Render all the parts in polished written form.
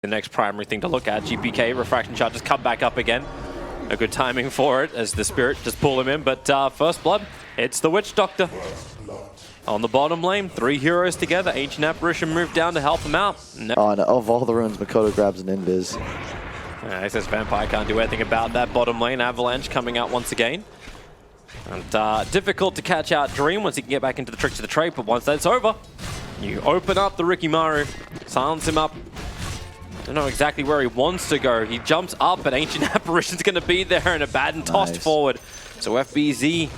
The next primary thing to look at, GPK, refraction charges come back up again. A good timing for it as the Spirit just pull him in, but first blood, it's the Witch Doctor. On the bottom lane, 3 heroes together. Ancient Apparition moved down to help him out. Oh, and of all the runes, Makoto grabs an invis. SS Vampire can't do anything about that bottom lane. Avalanche coming out once again. And difficult to catch out Dream once he can get back into the tricks of the trade, but once that's over, you open up the Rikimaru, silence him up. Don't know exactly where he wants to go. He jumps up, but Ancient Apparition's going to be there, and Abaddon tossed forward. So FBZ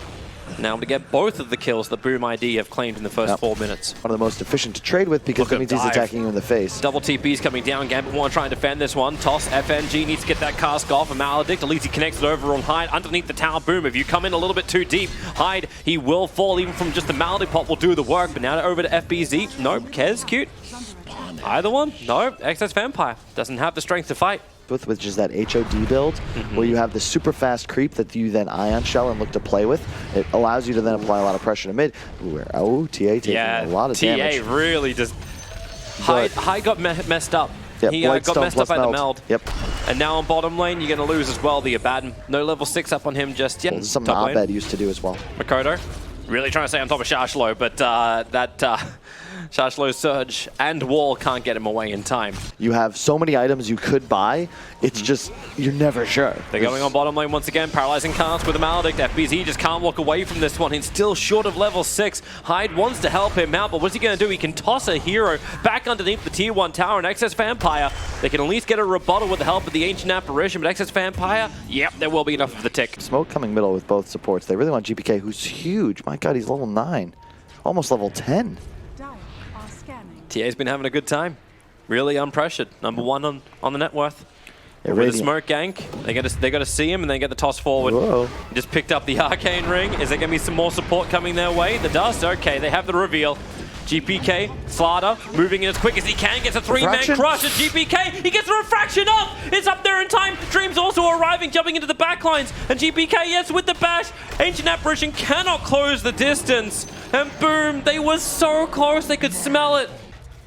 now to get both of the kills that Boom ID have claimed in the first 4 minutes. One of the most efficient to trade with because that means he's attacking you in the face. Double TP's coming down. GAME1 trying to defend this one. Toss. FNG needs to get that cask off. A Maledict. At least he connects it over on Hyde. Underneath the tower. Boom. If you come in a little bit too deep, Hyde, he will fall. Even from just the Maledict pot will do the work. But now over to FBZ. Nope. Kez, cute. Either one. No. SS Vampire doesn't have the strength to fight. Which is that HOD build, where you have the super fast creep that you then Ion Shell and look to play with. It allows you to then apply a lot of pressure to mid. Oh, TA taking a lot of damage. TA really just... Hyde got messed up. Yep, He got messed up by the meld. Yep. And now on bottom lane, you're going to lose as well, the Abaddon. No level 6 up on him just yet. Well, this is something Abed used to do as well. Makoto really trying to stay on top of Shashlo, but Shashlo's Surge and Wall can't get him away in time. You have so many items you could buy, it's just, you're never sure. They're going on bottom lane once again, paralyzing cast with a Maledict. FBZ just can't walk away from this one. He's still short of level 6. Hyde wants to help him out, but what's he going to do? He can toss a hero back underneath the tier 1 tower, and SS Vampire, they can at least get a rebuttal with the help of the Ancient Apparition, but SS Vampire, yep, there will be enough of the tick. Smoke coming middle with both supports. They really want GPK, who's huge. My god, he's level 9. Almost level 10. TA's been having a good time. Really unpressured. Number 1 on the net worth. Yeah, with a smoke gank, they got to see him and then get the toss forward. Whoa. He just picked up the Arcane Ring. Is there going to be some more support coming their way? The dust? Okay, they have the reveal. GPK, StarLadder, moving in as quick as he can, gets a 3-man crush at GPK. He gets the refraction up! It's up there in time. Dream's also arriving, jumping into the backlines. And GPK, yes, with the bash. Ancient Apparition cannot close the distance. And boom, they were so close, they could smell it.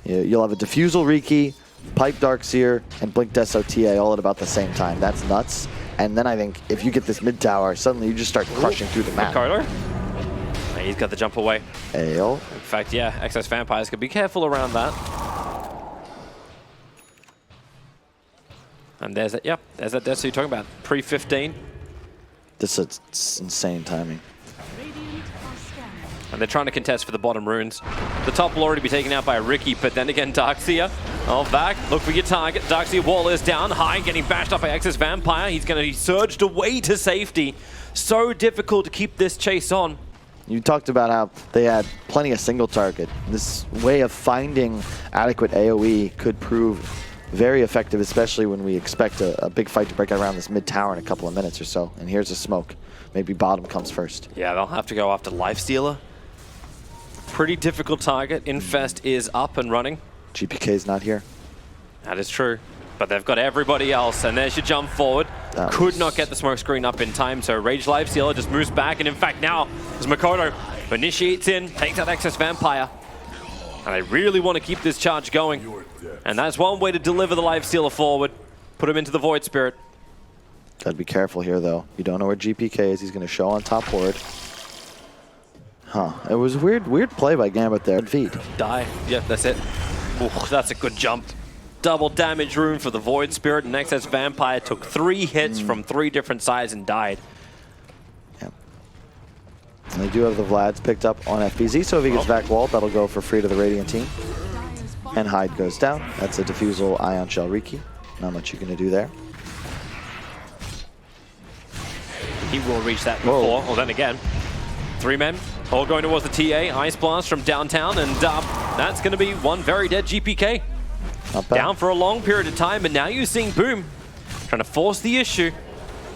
Yeah, you'll have a Diffusal Riki, Pipe Darkseer, and Blink Deso TA all at about the same time. That's nuts. And then I think if you get this mid tower, suddenly you just start crushing through the map. Carter? He's got the jump away. Ale. In fact, yeah, SS Vampires could be careful around that. And there's that, yep, there's that Desu you're talking about. Pre-15. This is insane timing. And they're trying to contest for the bottom runes. The top will already be taken out by Riki, but then again, Darkseer. Oh, back. Look for your target. Darkseer wall is down. High getting bashed up by SS Vampire. He's going to be surged away to safety. So difficult to keep this chase on. You talked about how they had plenty of single target. This way of finding adequate AoE could prove very effective, especially when we expect a big fight to break out around this mid tower in a couple of minutes or so. And here's a smoke. Maybe bottom comes first. Yeah, they'll have to go after Lifestealer. Pretty difficult target. Infest is up and running. GPK's not here. That is true. But they've got everybody else, and there's your jump forward. Could not get the smoke screen up in time, so Rage Lifestealer just moves back, and in fact now, as Makoto initiates in, takes out SS Vampire. And they really want to keep this charge going. And that's one way to deliver the Lifestealer forward. Put him into the Void Spirit. Gotta be careful here, though. You don't know where GPK is. He's going to show on top ward. Huh. It was a weird play by Gambit there. Feet. Die. Yep, that's it. Ooh, that's a good jump. Double damage rune for the Void Spirit, and SS Vampire took 3 hits from 3 different sides and died. Yep. And they do have the Vlads picked up on FBZ, so if he gets back walled, that'll go for free to the Radiant team. And Hyde goes down. That's a Diffusal Ion Shell Riki. Not much you can do there. He will reach that before. Well, then again, 3 men. All going towards the TA. Ice Blast from downtown, and that's going to be one very dead GPK. Down for a long period of time, and now you're seeing Boom trying to force the issue.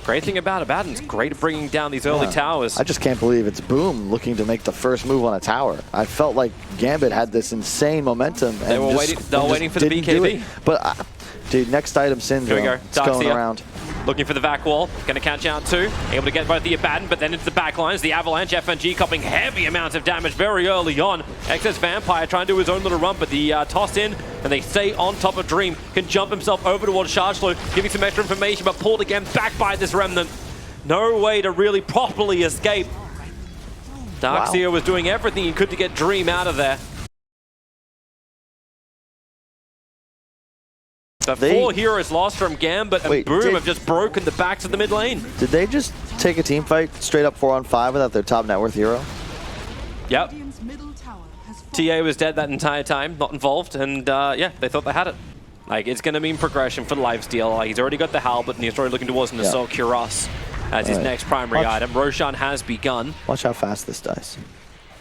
Great thing about Abaddon's great at bringing down these early towers. I just can't believe it's Boom looking to make the first move on a tower. I felt like Gambit had this insane momentum. They were waiting for the BKB. But, dude, next item, Syndrome. Here we go. It's going around. Looking for the back wall. Going to catch out two. Able to get both the Abaddon, but then into the back lines. The Avalanche, FNG copying heavy amounts of damage very early on. XS Vampire trying to do his own little run, but the toss in, and they stay on top of Dream. Can jump himself over towards Chargelo, giving some extra information, but pulled again back by this Remnant. No way to really properly escape. Darkseer was doing everything he could to get Dream out of there. The 4 heroes lost from Gambit and Boom have just broken the backs of the mid lane. Did they just take a team fight straight up 4-on-5 without their top net worth hero? Yep. TA was dead that entire time, not involved, and yeah, they thought they had it. Like, it's going to mean progression for the lifesteal. Like, he's already got the Halberd, and he's already looking towards an Assault Cuirass as his next primary item. Roshan has begun. Watch how fast this dies.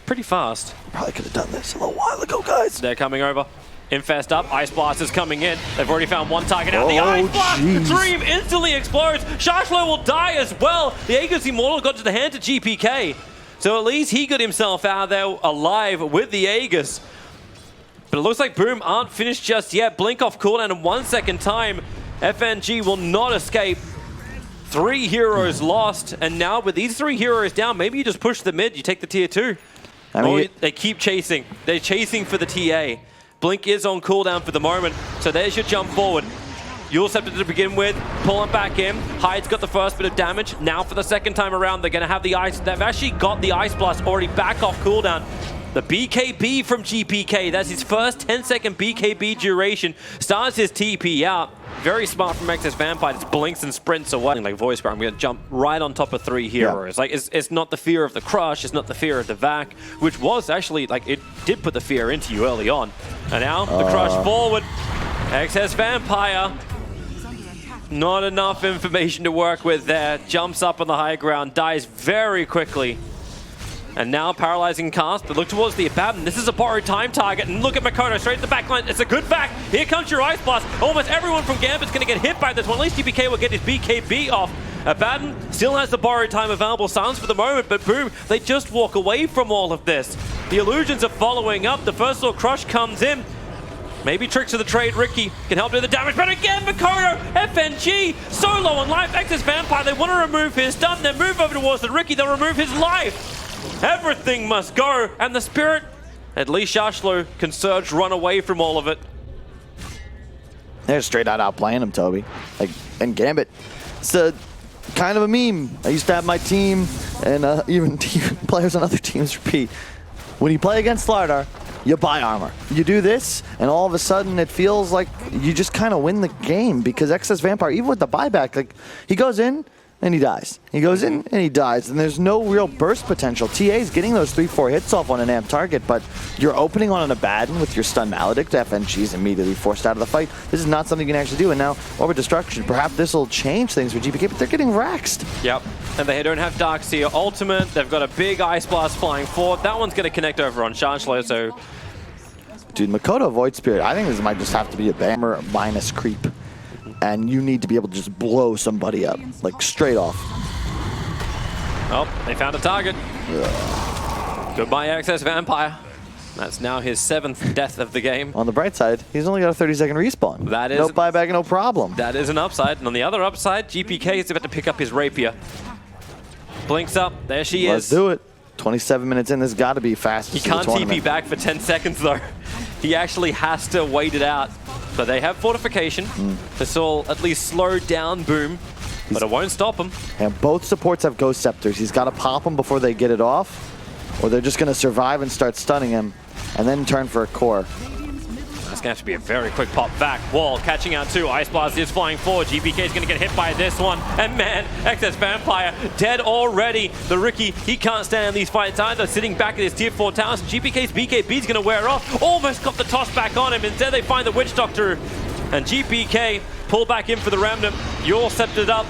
Pretty fast. Probably could have done this a little while ago, guys. They're coming over. Infest up, Ice Blast is coming in. They've already found one target out. The Ice Blast, the Dream instantly explodes. Chargelo will die as well. The Aegis Immortal got to the hand to GPK. So at least he got himself out there alive with the Aegis. But it looks like Boom aren't finished just yet. Blink off cooldown in 1 second time. FNG will not escape. 3 heroes lost. And now with these 3 heroes down, maybe you just push the mid, you take the tier 2. I mean, they keep chasing. They're chasing for the TA. Blink is on cooldown for the moment, so there's your jump forward. You'll Scepter to begin with, pull him back in. Hyde's got the first bit of damage. Now for the second time around, they're going to have the ice. They've actually got the Ice Blast already back off cooldown. The BKB from GPK, that's his first 10-second BKB duration. Starts his TP out. Very smart from XS Vampire, just blinks and sprints away. Like voice bar, I'm going to jump right on top of 3 heroes. Yeah. Like, it's not the fear of the Crush, it's not the fear of the Vac, which was actually, like, it did put the fear into you early on. And now, the Crush forward. XS Vampire. Not enough information to work with there. Jumps up on the high ground, dies very quickly. And now paralyzing cast, but look towards the Abaddon. This is a borrowed time target, and look at Makoto straight to the back line. It's a good back. Here comes your Ice Blast. Almost everyone from Gambit's going to get hit by this one. At least GPK will get his BKB off. Abaddon still has the borrowed time available. Silence for the moment, but Boom, they just walk away from all of this. The illusions are following up. The first little crush comes in. Maybe Tricks of the Trade, Ricky can help do the damage, but again, Makoto, FNG, so low on life. XS Vampire, they want to remove his stun, then move over towards the Ricky, they'll remove his life. Everything must go, and the Spirit, at least Chargelo can surge, run away from all of it. They're straight out outplaying him, Toby. Like, and Gambit, it's a kind of a meme. I used to have my team, and even players on other teams repeat. When you play against StarLadder, you buy armor. You do this, and all of a sudden it feels like you just kind of win the game, because XS Vampire, even with the buyback, like, he goes in, and he dies. He goes in and he dies, and there's no real burst potential. TA's getting those 3-4 hits off on an amp target, but you're opening on an Abaddon with your stun Maledict. FNG's immediately forced out of the fight. This is not something you can actually do, and now over Destruction. Perhaps this will change things for GPK, but they're getting raxed. Yep, and they don't have Darkseer Ultimate. They've got a big Ice Blast flying forward. That one's going to connect over on Chargelo, so... Dude, Makoto Void Spirit, I think this might just have to be a Bammer minus creep. And you need to be able to just blow somebody up, like straight off. Oh, they found a target. Goodbye, XS Vampire. That's now his 7th death of the game. On the bright side, he's only got a 30-second respawn. That is no buyback, no problem. That is an upside. And on the other upside, GPK is about to pick up his Rapier. Blinks up. There she is. Let's do it. 27 minutes in. This got to be fast. He can't TP back for 10 seconds, though. He actually has to wait it out. But they have fortification. This will at least slow down Boom, but it won't stop him. And both supports have Ghost Scepters. He's got to pop them before they get it off, or they're just going to survive and start stunning him, and then turn for a core. That's going to have to be a very quick pop back. Wall catching out too. Ice Blast is flying forward. GPK is going to get hit by this one. And man, XS Vampire dead already. The Ricky, he can't stand these fights either. Sitting back at his tier 4 towers. GPK's BKB is going to wear off. Almost got the toss back on him. Instead they find the Witch Doctor. And GPK pull back in for the Remnant. You're sceptered up.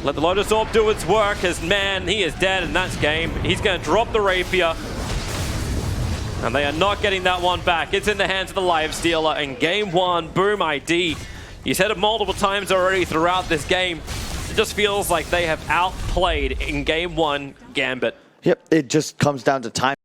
Let the Lotus Orb do its work, as man, he is dead, and that's game. He's going to drop the Rapier. And they are not getting that one back. It's in the hands of the Lifestealer, and game 1, Boom ID. He's said it multiple times already throughout this game. It just feels like they have outplayed in game 1 Gambit. Yep, it just comes down to time.